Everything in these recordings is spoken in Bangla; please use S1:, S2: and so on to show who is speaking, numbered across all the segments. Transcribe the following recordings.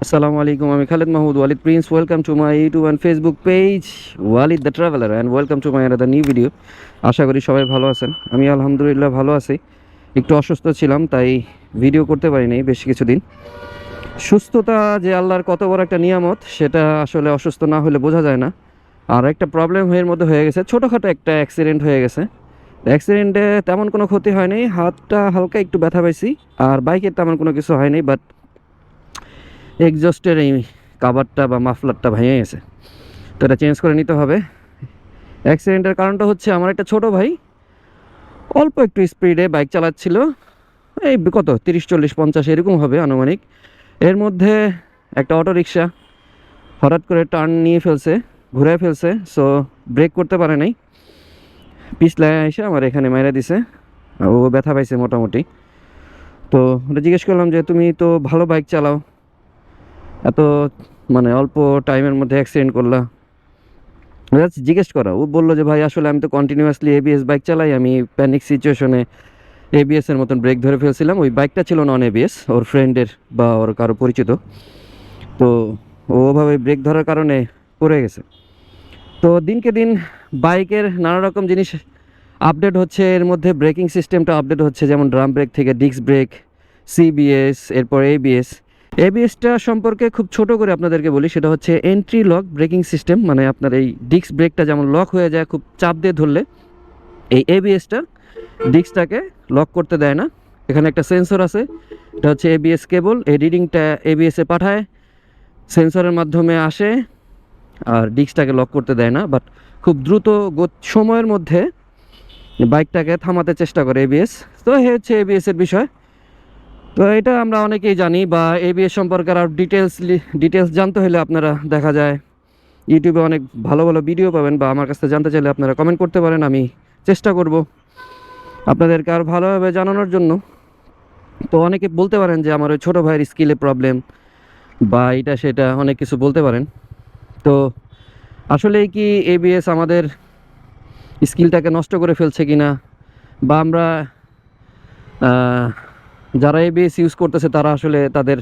S1: Assalamu alaikum. I'm Khalid Mahmood Walid Prince. Welcome to my YouTube and Facebook page Walid the Traveler and welcome to my another new video. আশা করি সবাই ভালো আছেন। আমি আলহামদুলিল্লাহ ভালো আছি। একটু অসুস্থ ছিলাম তাই ভিডিও করতে পারিনি বেশ কিছুদিন। সুস্থতা যে আল্লাহর কত বড় একটা নিয়ামত সেটা আসলে অসুস্থ না হলে বোঝা যায় না। আর একটা প্রবলেম এর মধ্যে হয়ে গেছে, ছোটোখাটো একটা অ্যাক্সিডেন্ট হয়ে গেছে। অ্যাক্সিডেন্টে তেমন কোনো ক্ষতি হয়নি, হাতটা হালকা একটু ব্যথা পাইছি। আর বাইকের তেমন কোনো কিছু হয়নি, বাট এক্সজস্টের এই কাভারটা বা মাফলারটা ভেঙে গেছে, তো এটা চেঞ্জ করে নিতে হবে। অ্যাক্সিডেন্টের কারণটা হচ্ছে আমার একটা ছোট ভাই অল্প একটু স্পিডে বাইক চালাচ্ছিল, এই কত 30-40-50 এরকম হবে আনুমানিক। এর মধ্যে একটা অটোরিকশা হঠাৎ করে টার্ন নিয়ে ফেলছে, ঘুরে ফেলছে, সো ব্রেক করতে পারে নাই, পিছলায় এসে আমার এখানে মেরে দিছে। ও ব্যথা পাইছে মোটামুটি। তো ওটা জিজ্ঞেস করলাম যে তুমি তো ভালো বাইক চালাও, এত অল্প টাইমের মধ্যে অ্যাক্সিডেন্ট করলা, জিজ্ঞেস করা। ও বললো যে ভাই আসলে আমি তো কন্টিনিউয়াসলি এবিএস বাইক চালাই, আমি প্যানিক সিচুয়েশনে এবিএস এর মতন ব্রেক ধরে ফেলছিলাম। ওই বাইকটা ছিল নন এবিএস, ওর ফ্রেন্ডের বা ওর কারো পরিচিত, তো ওভাবে ব্রেক ধরার কারণে পড়ে গেছে। তো দিনকে দিন বাইকের নানা রকম জিনিস আপডেট হচ্ছে, এর মধ্যে ব্রেকিং সিস্টেমটা আপডেট হচ্ছে, যেমন ড্রাম ব্রেক থেকে ডিস্ক ব্রেক, সিবিএস, এরপর এবিএস। এবিএসটা সম্পর্কে খুব ছোট করে আপনাদেরকে বলি, সেটা হচ্ছে এন্ট্রি লক ব্রেকিং সিস্টেম। মানে আপনার এই ডিস্ক ব্রেকটা যেমন লক হয়ে যায় খুব চাপ দিয়ে ধরলে, এই এবিএসটা ডিস্কটাকে লক করতে দেয় না। এখানে একটা সেন্সর আছে, এটা হচ্ছে এবিএস কেবল, এই রিডিংটা এবিএসে পাঠায়, সেন্সরের মাধ্যমে আসে, আর ডিস্কটাকে লক করতে দেয় না, বাট খুব দ্রুত সময়ের মধ্যে বাইকটাকে থামাতে চেষ্টা করে এবিএস। তো এই হচ্ছে এবিএসের বিষয়। তো এটা আমরা অনেকেই জানি, বা এবিএস সম্পর্কে আর ডিটেলস জানতে হলে আপনারা দেখা যায় ইউটিউবে অনেক ভালো ভালো ভিডিও পাবেন, বা আমার কাছে জানতে চাইলে আপনারা কমেন্ট করতে পারেন, আমি চেষ্টা করব আপনাদেরকে আর ভালোভাবে জানানোর জন্য। তো অনেকে বলতে পারেন যে আমার ওই ছোটো ভাইয়ের স্কিলে প্রবলেম বা এটা সেটা অনেক কিছু বলতে পারেন। তো আসলেই কি এবিএস আমাদের স্কিলটাকে নষ্ট করে ফেলছে কিনা, বা আমরা যারা এবিএস ইউজ করতেছে তারা আসলে তাদের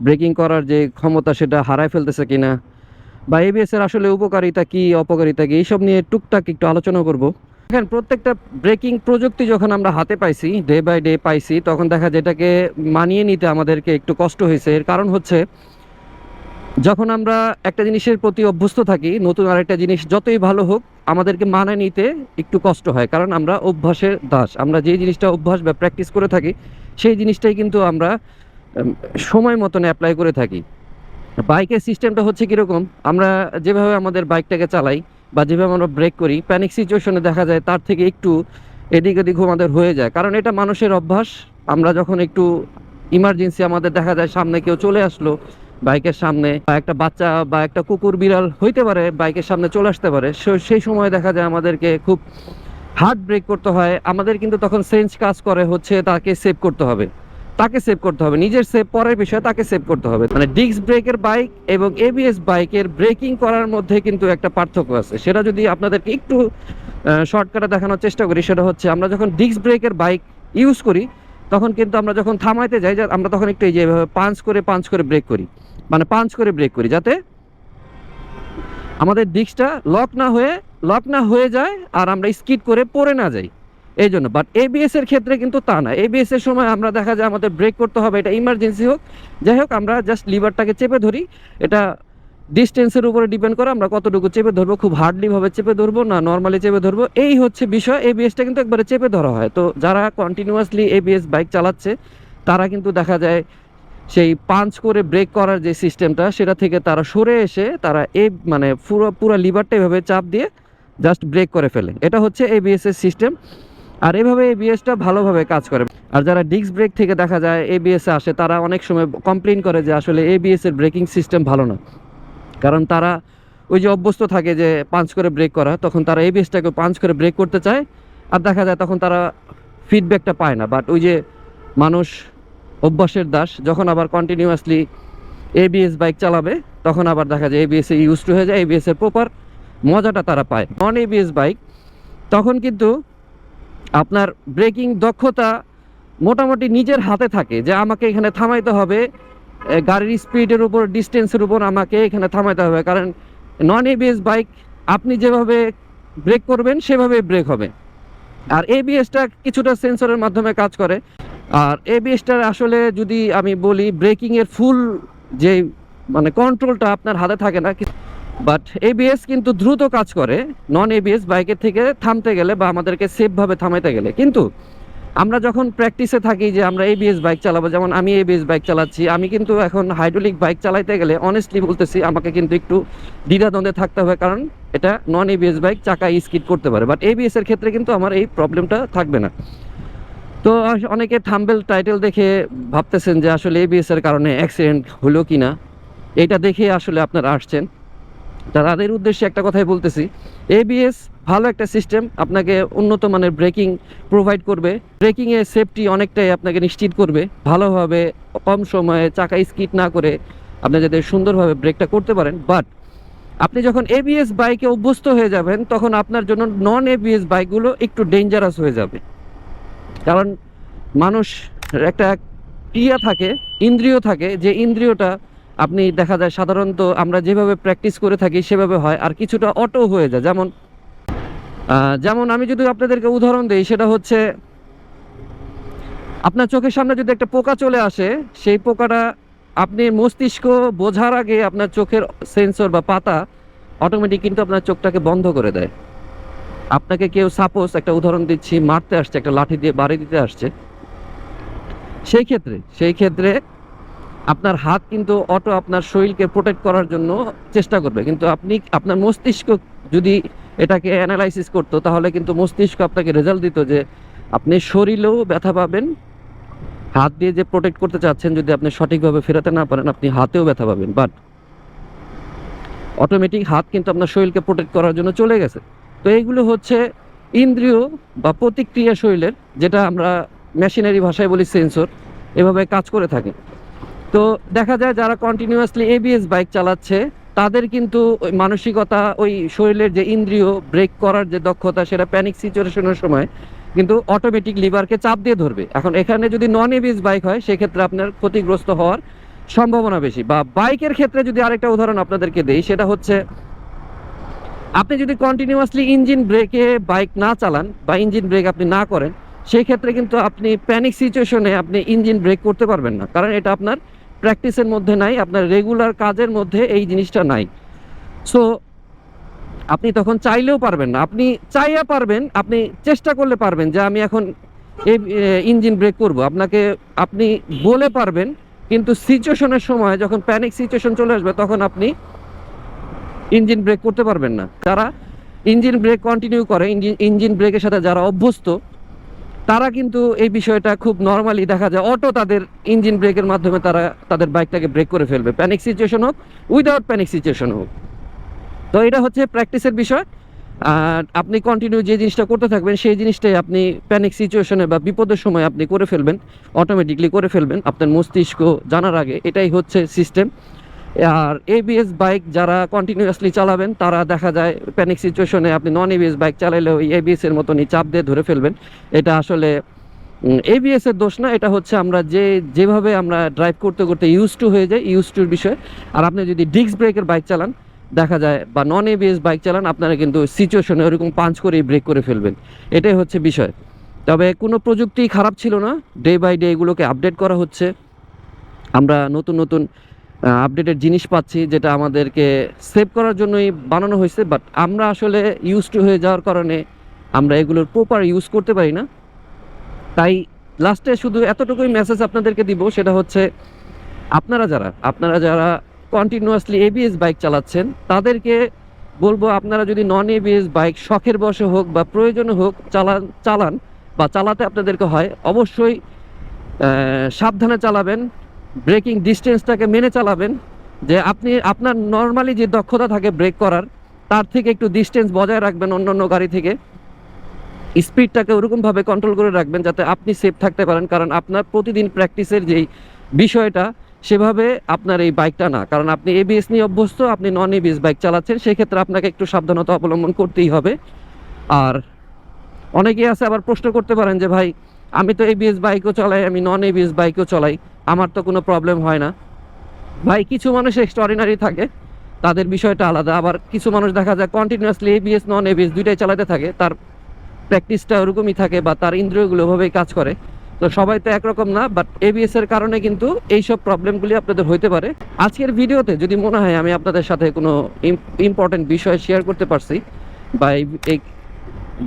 S1: ব্রেকিং করার যে ক্ষমতা সেটা হারায় ফেলতেছে কিনা, বা এবিএসের আসলে উপকারিতা কি অপকারিতা কি, এইসব নিয়ে টুকটাক একটু আলোচনা করব। এখন প্রত্যেকটা ব্রেকিং প্রযুক্তি যখন আমরা হাতে পাইছি, ডে বাই ডে পাইছি, তখন দেখা যায় এটাকে মানিয়ে নিতে আমাদেরকে একটু কষ্ট হয়েছে। এর কারণ হচ্ছে যখন আমরা একটা জিনিসের প্রতি অভ্যস্ত থাকি, নতুন আরেকটা জিনিস যতই ভালো হোক আমাদেরকে মানিয়ে নিতে একটু কষ্ট হয়, কারণ আমরা অভ্যাসের দাস। আমরা যে জিনিসটা অভ্যাস বা প্র্যাকটিস করে থাকি সেই জিনিসটাই কিন্তু আমরা সময় মতন অ্যাপ্লাই করে থাকি। বাইকের সিস্টেমটা হচ্ছে কীরকম, আমরা যেভাবে আমাদের বাইকটাকে চালাই বা যেভাবে আমরা ব্রেক করি, প্যানিক সিচুয়েশনে দেখা যায় তার থেকে একটু এদিক ওদিক আমাদের হয়ে যায়, কারণ এটা মানুষের অভ্যাস। আমরা যখন একটু ইমার্জেন্সি, আমাদের দেখা যায় সামনে কেউ চলে আসলো বাইকের সামনে, বা একটা বাচ্চা বা একটা কুকুর বিড়াল হইতে পারে বাইকের সামনে চলে আসতে পারে, সেই সময় দেখা যায় আমাদেরকে খুব হার্ড ব্রেক করতে হয়। আমাদের কিন্তু তখন সেন্স কাজ করে হচ্ছে তাকে সেভ করতে হবে, নিজের সেভ পরের বিষয়, তাকে সেভ করতে হবে। মানে ডিস্ক ব্রেকের বাইক এবং এবিএস বাইকের ব্রেকিং করার মধ্যে কিন্তু একটা পার্থক্য আছে। সেটা যদি আপনাদেরকে একটু শর্টকাটে দেখানোর চেষ্টা করি, সেটা হচ্ছে আমরা যখন ডিস্ক ব্রেকের বাইক ইউজ করি তখন কিন্তু আমরা যখন থামাইতে যাই, আমরা তখন একটু এই যে পাঞ্চ করে ব্রেক করি, মানে পাঞ্চ করে ব্রেক করি, যাতে আমাদের ডিস্কটা লক না হয়ে যায় আর আমরা স্কিড করে পড়ে না যাই, এই জন্য। বাট এবিএস এর ক্ষেত্রে কিন্তু তা না। এবিএস এর সময় আমরা দেখা যায় আমাদের ব্রেক করতে হবে, এটা ইমার্জেন্সি হোক যাই হোক, আমরা জাস্ট লিভারটাকে চেপে ধরি। এটা ডিস্টেন্সের উপরে ডিপেন্ড করে আমরা কতটুকু চেপে ধরবো, খুব হার্ডলিভাবে চেপে ধরবো না নর্মালি চেপে ধরবো, এই হচ্ছে বিষয়। এবিএসটা কিন্তু একবারে চেপে ধরা হয়। তো যারা কন্টিনিউয়াসলি এবিএস বাইক চালাচ্ছে তারা কিন্তু দেখা যায় সেই পাঞ্চ করে ব্রেক করার যে সিস্টেমটা সেটা থেকে তারা সরে এসে তারা পুরো লিভারটা এভাবে চাপ দিয়ে জাস্ট ব্রেক করে ফেলে। এটা হচ্ছে এবিএস এর সিস্টেম, আর এভাবে এবিএসটা ভালোভাবে কাজ করে। আর যারা ডিস্ক ব্রেক থেকে দেখা যায় এবিএসে আসে তারা অনেক সময় কমপ্লেন করে যে আসলে এবিএস এর ব্রেকিং সিস্টেম ভালো না, কারণ তারা ওই যে অভ্যস্ত থাকে যে পাঞ্চ করে ব্রেক করা, তখন তারা এবিএসটাকে পাঞ্চ করে ব্রেক করতে চায়, আর দেখা যায় তখন তারা ফিডব্যাকটা পায় না। বাট ওই যে মানুষ অভ্যাসের দাস, যখন আবার কন্টিনিউয়াসলি এবিএস বাইক চালাবে তখন আবার দেখা যায় এবিএস এ ইউজ টু হয়ে যায়, এবিএস এর প্রপার মজাটা তারা পায়। নন এবিএস বাইক তখন কিন্তু আপনার ব্রেকিং দক্ষতা মোটামুটি নিজের হাতে থাকে, যে আমাকে এখানে থামাইতে হবে, গাড়ির স্পিডের উপর, ডিস্টেন্সের উপর আমাকে এখানে থামাতে হবে, কারণ নন এবিএস বাইক আপনি যেভাবে ব্রেক করবেন সেভাবে ব্রেক হবে। আর এবিএসটা কিছুটা সেন্সরের মাধ্যমে কাজ করে। আর এবিএসটার আসলে যদি আমি বলি, ব্রেকিংয়ের ফুল যে মানে কন্ট্রোলটা আপনার হাতে থাকে না, বাট এবিএস কিন্তু দ্রুত কাজ করে নন এবিএস বাইকের থেকে থামতে গেলে বা আমাদেরকে সেফভাবে থামাইতে গেলে। কিন্তু আমরা যখন প্র্যাকটিসে থাকি যে আমরা এবিএস বাইক চালাবো, যেমন আমি এবিএস বাইক চালাচ্ছি, আমি কিন্তু এখন হাইড্রোলিক বাইক চালাইতে গেলে অনেস্টলি বলতেছি আমাকে কিন্তু একটু দ্বিধাদ্বন্দ্বে থাকতে হবে, কারণ এটা নন এবিএস বাইক, চাকা স্কিড করতে পারে। বাট এবিএস এর ক্ষেত্রে কিন্তু আমার এই প্রবলেমটা থাকবে না। তো অনেকে থাম্বেল টাইটেল দেখে ভাবতেছেন যে আসলে এবিএস এর কারণে অ্যাক্সিডেন্ট হলো কিনা, এটা দেখে আসলে আপনারা আসছেন। তাদের উদ্দেশ্যে একটা কথাই বলতেছি, এবিএস ভালো একটা সিস্টেম, আপনাকে উন্নত মানের ব্রেকিং প্রোভাইড করবে, ব্রেকিংয়ে সেফটি অনেকটাই আপনাকে নিশ্চিত করবে, ভালোভাবে কম সময়ে চাকা স্কিড না করে আপনি যাতে সুন্দরভাবে ব্রেকটা করতে পারেন। বাট আপনি যখন এবিএস বাইকে অভ্যস্ত হয়ে যাবেন, তখন আপনার জন্য নন এবিএস বাইকগুলো একটু ডেঞ্জারাস হয়ে যাবে। কারণ মানুষ একটা ক্রিয়া থাকে, ইন্দ্রিয় থাকে, যে ইন্দ্রিয়টা আপনি দেখা যায় সাধারণত আমরা যেভাবে প্র্যাকটিস করে থাকি সেভাবে হয়, আর কিছুটা অটো হয়ে যায়। যেমন আমি যদি আপনাদেরকে উদাহরণ দিই, সেটা হচ্ছে আপনার চোখের সামনে যদি একটা পোকা চলে আসে, সেই পোকাটা আপনি মস্তিষ্ক বোঝার আগে আপনার চোখের সেন্সর বা পাতা অটোমেটিক কিন্তু আপনার চোখটাকে বন্ধ করে দেয়। আপনাকে কেউ, সাপোজ একটা উদাহরণ দিচ্ছি, মারতে আসছে, একটা লাঠি দিয়ে বাড়ি দিতে আসছে, সেই ক্ষেত্রে আপনার হাত কিন্তু অটো আপনার শরীরকে প্রোটেক্ট করার জন্য চেষ্টা করবে, কিন্তু আপনার মস্তিষ্ক যদি এটাকে অ্যানালাইসিস করতো, তাহলে কিন্তু মস্তিষ্ক আপনাকে রেজাল্ট দিত যে আপনি শরীরেও ব্যথা পাবেন, হাত দিয়ে যে প্রোটেক্ট করতে চাচ্ছেন যদি আপনি সঠিকভাবে ফেরাতে না পারেন, আপনি হাতেও ব্যথা পাবেন। বাট অটোমেটিক হাত কিন্তু আপনার শরীরকে প্রোটেক্ট করার জন্য চলে গেছে। তো এইগুলো হচ্ছে ইন্দ্রিয় বা প্রতিক্রিয়া শরীরের, যেটা আমরা মেশিনারি ভাষায় বলি সেন্সর, এভাবে কাজ করে থাকে। তো দেখা যায় যারা কন্টিনিউয়াসলি এবিএস বাইক চালাচ্ছে, তাদের কিন্তু ওই মানসিকতা, ওই শরীরের যে ইন্দ্রিয় ব্রেক করার যে দক্ষতা, সেটা প্যানিক সিচুয়েশনের সময় কিন্তু অটোমেটিক লিভারকে চাপ দিয়ে ধরবে। এখন এখানে যদি নন এবিএস বাইক হয়, সেক্ষেত্রে আপনার ক্ষতিগ্রস্ত হওয়ার সম্ভাবনা বেশি। বা বাইকের ক্ষেত্রে যদি আরেকটা উদাহরণ আপনাদেরকে দেই, সেটা হচ্ছে আপনি যদি কন্টিনিউয়াসলি ইঞ্জিন ব্রেকে বাইক না চালান বা ইঞ্জিন ব্রেক আপনি না করেন, সেই ক্ষেত্রে কিন্তু আপনি প্যানিক সিচুয়েশনে আপনি ইঞ্জিন ব্রেক করতে পারবেন না, কারণ এটা আপনার প্র্যাকটিসের মধ্যে নাই, আপনার রেগুলার কাজের মধ্যে এই জিনিসটা নাই। সো আপনি তখন চাইলেও পারবেন না। আপনি চাইয়া পারবেন, আপনি চেষ্টা করলে পারবেন যে আমি এখন এই ইঞ্জিন ব্রেক করব, আপনি বলে পারবেন, কিন্তু সিচুয়েশনের সময় যখন প্যানিক সিচুয়েশন চলে আসবে, তখন আপনি ইঞ্জিন ব্রেক করতে পারবেন না। যারা ইঞ্জিন ব্রেক কন্টিনিউ করে, ইঞ্জিন ব্রেকের সাথে যারা অভ্যস্ত, তারা কিন্তু এই বিষয়টা খুব নর্মালি দেখা যায়, অটো তাদের ইঞ্জিন ব্রেকের মাধ্যমে তারা তাদের বাইকটাকে ব্রেক করে ফেলবে, প্যানিক সিচুয়েশন হোক, উইদাউট প্যানিক সিচুয়েশন হোক। তো এটা হচ্ছে প্র্যাকটিসের বিষয়। আর আপনি কন্টিনিউ যে জিনিসটা করতে থাকবেন, সেই জিনিসটাই আপনি প্যানিক সিচুয়েশনে বা বিপদের সময় আপনি করে ফেলবেন, অটোমেটিকলি করে ফেলবেন আপনার মস্তিষ্ক জানার আগে। এটাই হচ্ছে সিস্টেম। আর এবিএস বাইক যারা কন্টিনিউয়াসলি চালাবেন, তারা দেখা যায় প্যানিক সিচুয়েশনে আপনি নন এবিএস বাইক চালাইলে ওই এবিএস এর মতনই চাপ দিয়ে ধরে ফেলবেন। এটা আসলে এবিএস এর দোষ না, এটা হচ্ছে আমরা যেভাবে আমরা ড্রাইভ করতে করতে ইউজ টু হয়ে যাই, ইউজ টুর বিষয়। আর আপনি যদি ডিস্ক ব্রেকের বাইক চালান, দেখা যায়, বা নন এবিএস বাইক চালান, আপনারা কিন্তু সিচুয়েশনে ওরকম পাঞ্চ করেই ব্রেক করে ফেলবেন। এটাই হচ্ছে বিষয়। তবে কোনো প্রযুক্তি খারাপ ছিল না, ডে বাই ডে এগুলোকে আপডেট করা হচ্ছে, আমরা নতুন নতুন আপডেটেড জিনিস পাচ্ছি, যেটা আমাদেরকে সেভ করার জন্যই বানানো হয়েছে। বাট আমরা আসলে ইউজ টু হয়ে যাওয়ার কারণে আমরা এগুলোর প্রপার ইউজ করতে পারি না। তাই লাস্টে শুধু এতটুকুই মেসেজ আপনাদেরকে দিব, সেটা হচ্ছে আপনারা যারা কন্টিনিউয়াসলি এবিএস বাইক চালাচ্ছেন, তাদেরকে বলবো, আপনারা যদি নন এবিএস বাইক শখের বশে হোক বা প্রয়োজনে হোক চালান বা চালাতে আপনাদেরকে হয়, অবশ্যই সাবধানে চালাবেন, ব্রেকিং ডিস্টেন্সটাকে মেনে চালাবেন, যে আপনার নর্মালি যে দক্ষতা থাকে ব্রেক করার, তার থেকে একটু ডিস্টেন্স বজায় রাখবেন অন্যান্য গাড়ি থেকে, স্পিডটাকে ওরকমভাবে কন্ট্রোল করে রাখবেন যাতে আপনি সেফ থাকতে পারেন। কারণ আপনার প্রতিদিন প্র্যাকটিসের যেই বিষয়টা, সেভাবে আপনার এই বাইকটা না, কারণ আপনি এবিএস নিয়ে অভ্যস্ত, আপনি নন এবিএস বাইক চালাচ্ছেন, সেক্ষেত্রে আপনাকে একটু সাবধানতা অবলম্বন করতেই হবে। আর অনেকেই আছে আবার প্রশ্ন করতে পারেন যে ভাই, আমি তো এবিএস বাইকও চালাই, আমি নন এবিএস বাইকও চালাই, আমার তো কোনো প্রবলেম হয় না। ভাই কিছু মানুষ এক্সট্রাঅর্ডিনারি থাকে, তাদের বিষয়টা আলাদা। আবার কিছু মানুষ দেখা যায় কন্টিনিউয়াসলি এবিএস নন এবিএস দুইটাই চালাতে থাকে, তার প্র্যাকটিসটা ওরকমই থাকে বা তার ইন্দ্রিয়গুলো ওভাবেই কাজ করে। তো সবাই তো একরকম না, বাট এবিএস এর কারণে কিন্তু এইসব প্রবলেমগুলি আপনাদের হইতে পারে। আজকের ভিডিওতে যদি মনে হয় আমি আপনাদের সাথে কোনো ইম্পর্টেন্ট বিষয় শেয়ার করতে পারছি বা এই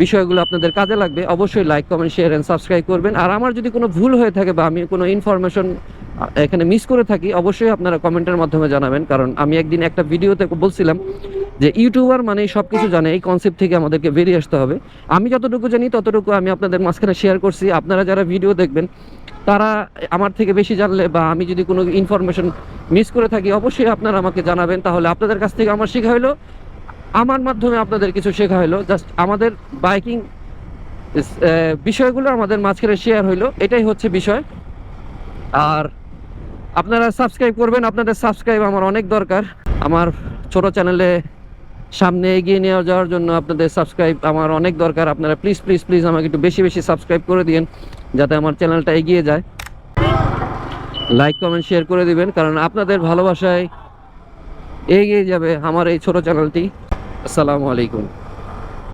S1: বিষয়গুলো আপনাদের কাজে লাগবে, অবশ্যই like comment share and subscribe করবেন। আর আমার যদি কোনো ভুল হয়ে থাকে বা আমি কোনো ইনফরমেশন এখানে মিস করে থাকি, অবশ্যই আপনারা কমেন্টের মাধ্যমে জানাবেন। কারণ আমি একদিন একটা ভিডিওতে বলছিলাম যে ইউটিউবার মানে সব কিছু জানে, এই কনসেপ্ট থেকে আমাদেরকে বেরিয়ে আসতে হবে। আমি যতটুকু জানি ততটুকু আমি আপনাদের মাঝখানে শেয়ার করছি। আপনারা যারা ভিডিও দেখবেন তারা আমার থেকে বেশি জানলে বা আমি যদি কোনো ইনফরমেশন মিস করে থাকি, অবশ্যই আপনারা আমাকে জানাবেন। তাহলে আপনাদের কাছ থেকে আমার শেখা হলো, আমার মাধ্যমে আপনাদের কিছু শেখা হলো। জাস্ট আমাদের বাইকিং বিষয়গুলো আমাদের মাঝখানে শেয়ার হইলো, এটাই হচ্ছে বিষয়। আর আপনারা সাবস্ক্রাইব করবেন, আপনাদের সাবস্ক্রাইব আমার অনেক দরকার। আমার ছোট চ্যানেলে সামনে এগিয়ে নিয়ে যাওয়ার জন্য আপনাদের সাবস্ক্রাইব আমার অনেক দরকার। আপনারা প্লিজ প্লিজ প্লিজ আমাকে একটু বেশি বেশি সাবস্ক্রাইব করে দিন, যাতে আমার চ্যানেলটা এগিয়ে যায়। লাইক কমেন্ট শেয়ার করে দিবেন, কারণ আপনাদের ভালোবাসায় এগিয়ে যাবে আমার এই ছোট চ্যানেলটি। আসসালামু আলাইকুম।